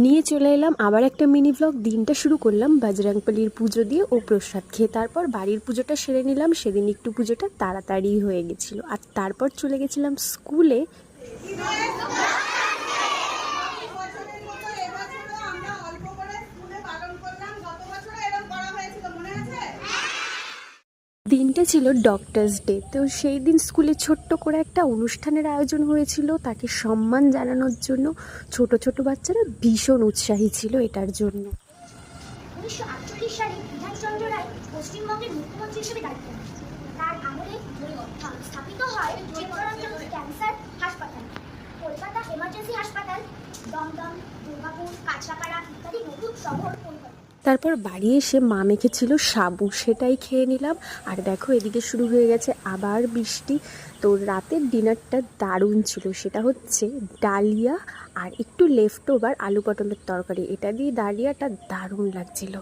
নিয়ে চলে এলাম আবার একটা মিনি ব্লগ। দিনটা শুরু করলাম বজরংবলির পুজো দিয়ে ও প্রসাদ খেয়ে। তারপর বাড়ির পুজোটা সেরে নিলাম। সেদিন একটু পুজোটা তাড়াতাড়ি হয়ে গেছিলো। আর তারপর চলে গেছিলাম স্কুলে। দিনটা ছিল ডক্টরস ডে, তো সেই দিন স্কুলে ছোট্ট করে একটা অনুষ্ঠানের আয়োজন হয়েছিল তাকে সম্মান জানানোর জন্য। ছোট ছোট বাচ্চারা ভীষণ উৎসাহী ছিল এটার জন্য। 1948 সালে বিধানচন্দ্র রায় পশ্চিমবঙ্গের মুখ্যমন্ত্রী হিসেবে দায়িত্ব নেন। তার আমলে স্থাপিত হয় চিত্তরঞ্জন ক্যান্সার হাসপাতাল, কলকাতা এমার্জেন্সি হাসপাতাল, দমদম, দুর্গাপুর, কাঁচরাপাড়া ইত্যাদি নতুন শহর পরিকল্পনা। তারপর বাড়ি এসে মা মেখেছিল সাবু, সেটাই খেয়ে নিলাম। আর দেখো এদিকে শুরু হয়ে গেছে আবার বৃষ্টি। তো রাতের ডিনারটা দারুণ ছিল, সেটা হচ্ছে ডালিয়া আর একটু লেফট ওভার আলু পটলের তরকারি। এটা দিয়ে ডালিয়াটা দারুণ লাগছিল।